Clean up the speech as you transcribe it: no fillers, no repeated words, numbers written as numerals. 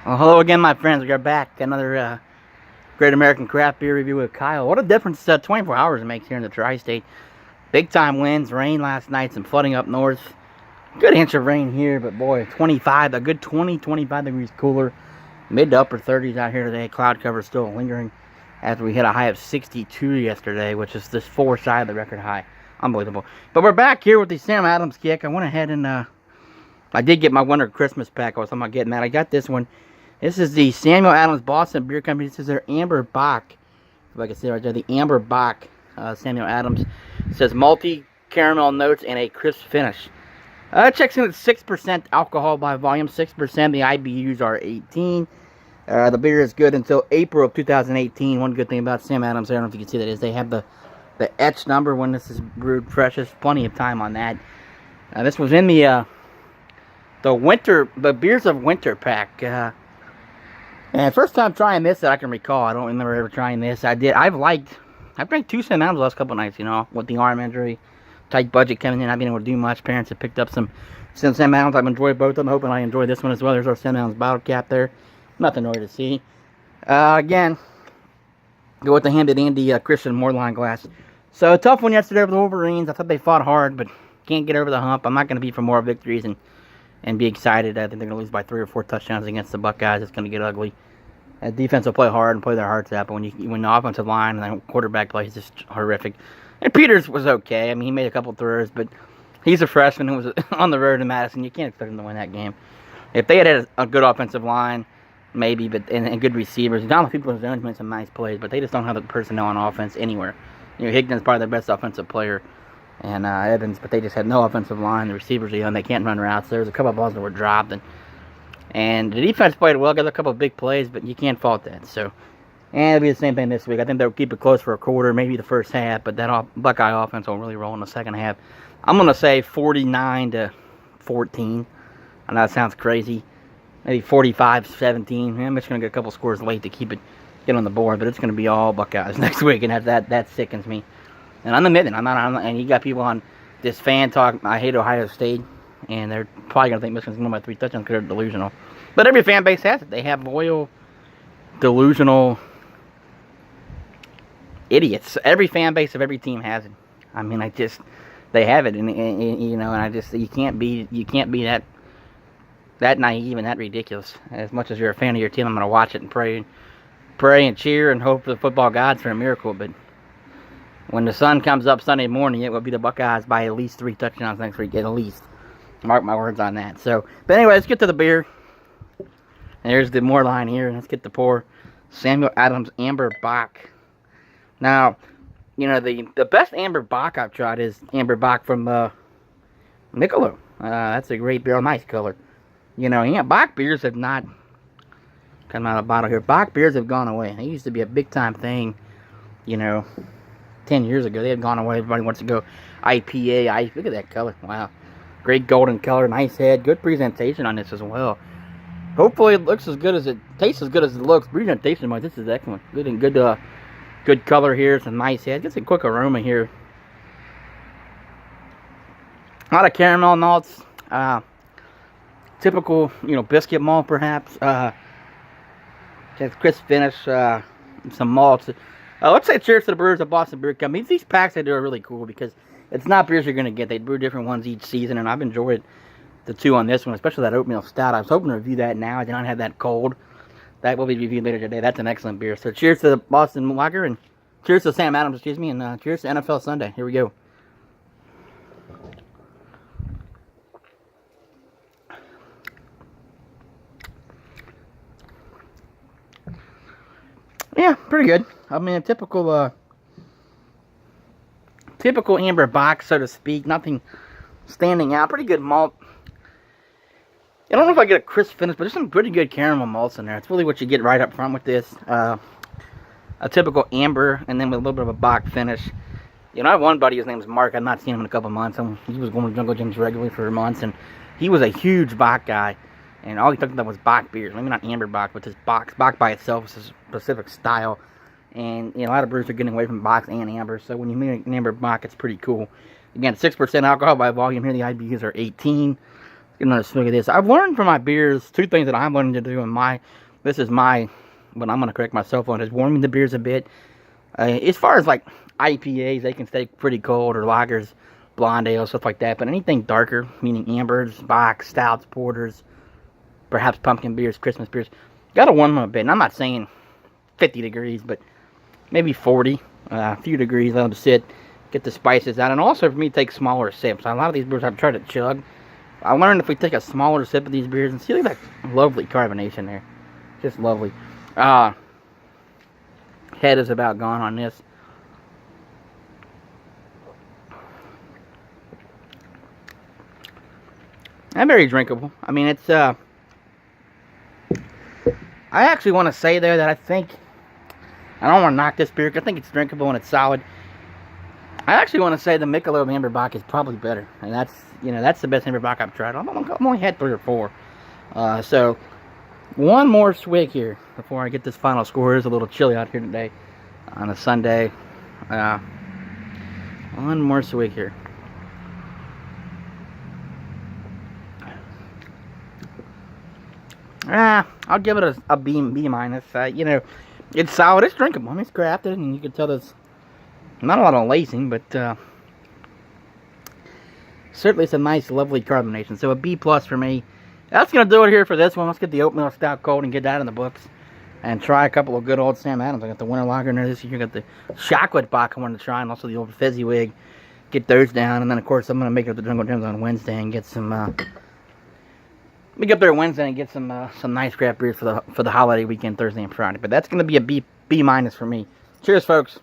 Well, hello again, my friends. We are back. Another Great American Craft Beer review with Kyle. What a difference 24 hours makes here in the Tri-State. Big time winds, rain last night, some flooding up north. Good inch of rain here, but boy, 25, a good 25 degrees cooler. Mid to upper 30s out here today. Cloud cover still lingering after we hit a high of 62 yesterday, which is just 4 shy of the record high. Unbelievable. But we're back here with the Sam Adams kick. I went ahead and I did get my winter Christmas pack. I was talking about getting that. I got this one. This is the Samuel Adams Boston Beer Company. This is their Amber Bock. If I can see right there, the Amber Bock Samuel Adams. It says malty caramel notes and a crisp finish. It checks in at 6% alcohol by volume, 6%. The IBUs are 18. The beer is good until April of 2018. One good thing about Sam Adams, I don't know if you can see that, is they have the etch number when this is brewed fresh. There's plenty of time on that. This was in the Beers of Winter pack. And first time trying this that I can recall. I don't remember ever trying this. I've drank 2 Sam Adams the last couple of nights, you know, with the arm injury, tight budget coming in. I've been able to do much. Parents have picked up some Sam Adams. I've enjoyed both of them. Hoping I enjoy this one as well. There's our Sam Adams bottle cap there. Nothing really to see. Again, go with the handy Christian Moorline glass. So a tough one yesterday with the Wolverines. I thought they fought hard, but can't get over the hump. I'm not going to be for more victories and be excited. I think they're going to lose by 3 or 4 touchdowns against the Buckeyes. It's going to get ugly. Defense will play hard and play their hearts out, but when the offensive line and the quarterback play is just horrific. And Peters was okay. I mean, he made a couple throws, but he's a freshman who was on the road to Madison. You can't expect him to win that game. If they had a good offensive line, maybe, but and good receivers. Donald Peoples has made some nice plays, but they just don't have the personnel on offense anywhere. You know, Higgins is probably their best offensive player, and Evans, but they just had no offensive line. The receivers are young; they can't run routes. There was a couple of balls that were dropped, and the defense played well. Got a couple of big plays, but you can't fault that. So, and it'll be the same thing this week. I think they'll keep it close for a quarter, maybe the first half, but that Buckeye offense will really roll in the second half. I'm gonna say 49-14. I know that sounds crazy. Maybe 45-17. I'm just gonna get a couple scores late to get on the board, but it's gonna be all Buckeyes next week, and that sickens me. And I'm admitting, and you got people on this fan talk. I hate Ohio State, and they're probably gonna think Michigan's gonna win by 3 touchdowns because they're delusional. But every fan base has it. They have loyal, delusional idiots. Every fan base of every team has it. I mean, they have it, and you know, and you can't be that naive and that ridiculous. As much as you're a fan of your team, I'm gonna watch it and pray and cheer and hope for the football gods for a miracle. But when the sun comes up Sunday morning, it will be the Buckeyes by at least 3 touchdowns next week, at least. Mark my words on that. So, but anyway, let's get to the beer. And there's the Moorline here. Let's get the pour. Samuel Adams Amber Bock. Now, you know, the best Amber Bock I've tried is Amber Bock from Michelob. That's a great beer, nice color. You know, yeah, Bock beers have not come out of the bottle here. Bock beers have gone away. They used to be a big time thing, you know, 10 years ago. They had gone away. Everybody wants to go IPA. Look at that color. Wow. Great golden color. Nice head. Good presentation on this as well. Hopefully it looks as good as it tastes as good as it looks. Presentation wise, this is excellent. Good color here. Some nice head. Gets a quick aroma here. A lot of caramel notes. Typical, you know, biscuit malt perhaps. Just crisp finish. Some malts. Let's say cheers to the brewers of Boston Beer Company. These packs they do are really cool because it's not beers you're going to get. They brew different ones each season, and I've enjoyed the 2 on this one, especially that oatmeal stout. I was hoping to review that now. I did not have that cold. That will be reviewed later today. That's an excellent beer. So cheers to the Boston Lager, and cheers to Sam Adams, and cheers to NFL Sunday. Here we go. Yeah, pretty good. I mean, a typical Amber Bock, so to speak. Nothing standing out. Pretty good malt. I don't know if I get a crisp finish, but there's some pretty good caramel malts in there. It's really what you get right up front with this. A typical amber, and then with a little bit of a Bock finish. You know, I have one buddy, his name's Mark. I've not seen him in a couple months. He was going to Jungle Gyms regularly for months, and he was a huge Bock guy. And all he talked about was Bock beers. Maybe not Amber Bock, but just Bock. Bock by itself is a specific style. And you know, a lot of brewers are getting away from Bocks and Amber. So when you make an Amber Bock, it's pretty cool. Again, 6% alcohol by volume here. The IBUs are 18. Get another swig of this. I've learned from my beers two things that I'm learning to do. This is my, what I'm going to correct myself on, is warming the beers a bit. As far as like IPAs, they can stay pretty cold, or lagers, blonde ale, stuff like that. But anything darker, meaning ambers, Bock, stouts, porters, perhaps pumpkin beers, Christmas beers, gotta warm them a bit. And I'm not saying 50 degrees, but maybe 40, a few degrees. Let them sit, get the spices out. And also for me, take smaller sips. A lot of these beers I've tried to chug. I learned if we take a smaller sip of these beers, and see, look at that lovely carbonation there. Just lovely. Head is about gone on this. And very drinkable. I mean, it's, I actually want to say there that I think, I don't want to knock this beer, because I think it's drinkable and it's solid. I actually want to say the Michelob Amber Bock is probably better. And that's, you know, that's the best Amber Bock I've tried. I've only had 3 or 4. So, one more swig here before I get this final score. It's a little chilly out here today on a Sunday. One more swig here. I'll give it a B minus. You know, it's solid. It's drinkable. I mean, it's crafted, and you can tell there's not a lot of lacing, but certainly it's a nice, lovely carbonation. So a B plus for me. That's gonna do it here for this one. Let's get the oatmeal stout cold and get that in the books, and try a couple of good old Sam Adams. I got the Winter Lager in there this year. I got the Chocolate Bock I wanted to try, and also the old Fezziwig. Get those down, and then of course I'm gonna make it up the Jungle Gems on Wednesday and get some. We get up there Wednesday and get some nice craft beers for the holiday weekend, Thursday and Friday. But that's gonna be a B minus for me. Cheers, folks.